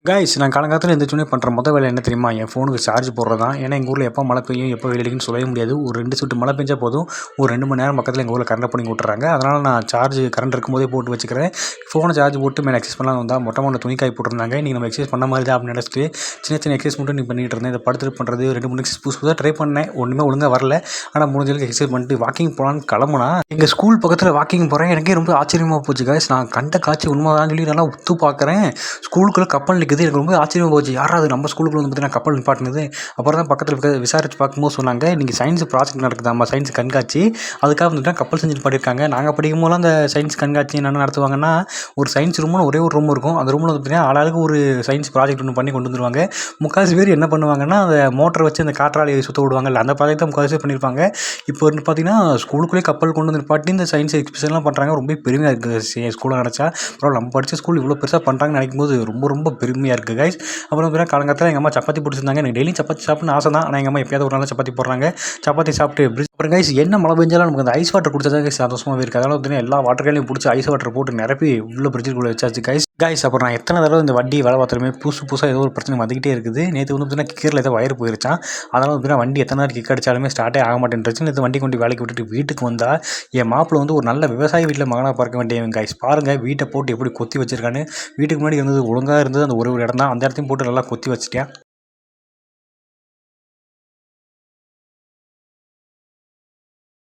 Guys நான் காலங்காலத்தில் எந்திரிச்சோனே பண்ணுற மொதல் வேலை என்ன தெரியுமா? என் ஃபோனுக்கு சார்ஜ் போடுறது தான். ஏன்னா எங்கள் ஊரில் எப்போ மழை பெய்யும் எப்போ வெயில் அடிக்கும்னு சொல்லவே முடியாது. ஒரு 2 சொட்டு மழை பெஞ்சா போதும், ஒரு 2 மணி நேரம் பக்கத்தில் எங்கள் ஊரில் கரண்ட் பண்ணி விட்டுறாங்க. அதனால் நான் சார்ஜ் கரண்ட் இருக்கும்போதே போட்டு வச்சுக்கிறேன். ஃபோனை சார்ஜ் போட்டு மேலே எக்ஸசைஸ் பண்ணலாம் வந்தால் மொட்டை மாடியில் துணி காய் போட்டிருந்தாங்க. இன்றைக்கி நம்ம எக்ஸசைஸ் பண்ண மாதிரி தான் அப்படின்னு நினச்சிட்டு சின்ன சின்ன எக்ஸசைஸ் மட்டும் நீ பண்ணிகிட்டு இருந்தேன். இதை படுத்துட்டு பண்ணுறது 2 3 எக்ஸசைஸ் புதுசு புதுசாக ட்ரை பண்ணேன். ஒன்றுமே ஒழுங்காக வரல. ஆனால் முடிஞ்ச அளவுக்கு எக்ஸசைஸ் பண்ணிட்டு வாக்கிங் போகலான்னு கிளம்புனா எங்கள் ஸ்கூல் பக்கத்தில் வாக்கிங் போகிறேன். எனக்கே ரொம்ப ஆச்சரியமாக போச்சு கைஸ். நான் கண்ட காட்சி உண்மைதான் சொல்லி நல்லா உத்து பார்க்குறேன். ஸ்கூலுக்குள்ளே கப்பல் நிற்குது. எனக்கு ரொம்ப ஆச்சரியமாக போச்சு. யாராவது நம்ம ஸ்கூலுக்குள்ள வந்து பார்த்தீங்கன்னா கப்பல் நிப்பாட்டினது. அப்புறம் தான் பக்கத்தில் விசாரித்து பார்க்கும்போது சொன்னாங்க, இன்றைக்கி சயின்ஸ் ப்ராஜெக்ட் நடக்குது. நம்ம சயின்ஸ் கண்காட்சி அதுக்காக வந்துட்டு கப்பல் செஞ்சு நிப்பாட்டியிருக்காங்க. நாங்கள் படிக்கும்போது அந்த சயின்ஸ் கண்காட்சி என்னென்ன நடத்துவாங்கன்னா, ஒரு சயின்ஸ் ரூம்னு ஒரே ஒரு ரூம் இருக்கும். அந்த ரூமில் வந்து பார்த்தீங்கன்னா ஆளாளுக்கு ஒரு சயின்ஸ் ப்ராஜெக்ட் ஒன்று பண்ணி கொண்டு வந்துருவாங்க. முக்கால்வாசி பேர் என்ன பண்ணுவாங்கன்னா, அந்த மோட்டரை வச்சு அந்த காற்றாலையை சுற்ற விடுவாங்கல்ல, அந்த ப்ராஜெக்ட் தான் முக்கால்வாசி பண்ணியிருப்பாங்க. இப்போ வந்து பார்த்தீங்கன்னா ஸ்கூலுக்குள்ளே கப்பல் கொண்டு வந்து நிப்பாட்டி இந்த சயின்ஸ் எக்ஸிபிஷன்லாம் பண்ணுறாங்க. ரொம்ப பெருமையாக இருக்குது ஸ்கூலில் நினச்சா. அப்புறம் நம்ம படித்த ஸ்கூல் இவ்வளோ பெருசாக பண்ணுறாங்கன்னு நினைக்கும் போது ரொம்ப ரொம்ப பெருமையாக இருக்குது கைஸ். அப்புறம் பார்த்தீங்கன்னா காலங்காலத்தில் எங்கள் அம்மா சப்பாத்தி பிடிச்சிருந்தாங்க. எனக்கு டெய்லியும் சப்பாத்தி சாப்பிட்னு ஆசை தான். ஆனால் எங்கள் அம்மா எப்பயாவது ஒரு நாள் சப்பாத்தி போடுறாங்க. சப்பாத்தி சாப்பிட்டு அப்புறம் கைஸ் என்ன மழை பெஞ்சாலும் நமக்கு அந்த ஐஸ் வாட்டர் குடிச்சா கைஸ் சந்தோஷமாகவே இருக்குது. அதனால் பார்த்தீங்கன்னா எல்லா வாட்டர் கேனையும் பிடிச்சி ஐஸ் வாட்டர் போட்டு நிரப்பி உள்ள பிரிட்ஜுக்குள்ளே வச்சாச்சு கைஸ். அப்புறம் நான் எத்தனை தடவை இந்த வண்டி வேலை பார்த்துருமே புதுசாக ஏதோ ஒரு பிரச்சனை வந்துக்கிட்டே இருக்குது. நேற்று வந்து பார்த்தீங்கன்னா கிக்கரில் ஏதோ வயர் போயிருச்சான். அதனால் பார்த்தீங்கன்னா வண்டி எத்தனை நேரம் கிக் அடித்தாலுமே ஸ்டார்ட்டே ஆக மாட்டேன்ருச்சு. நேற்று வண்டி கொண்டு வேலைக்கு விட்டுட்டு வீட்டுக்கு வந்தால் என் மாப்பிள்ள வந்து ஒரு நல்ல விவசாயி வீட்டில் மகனாக பார்க்க வேண்டியவன் கைஸ். பாருங்கள் வீட்டை போட்டு எப்படி கொத்தி வச்சிருக்கான்னு. வீட்டுக்கு முன்னாடி இருந்தது ஒழுங்காக இருந்தது அந்த ஒரு இடம் தான். அந்த இடத்தையும் போட்டு நல்லா கொத்தி வச்சுட்டேன்.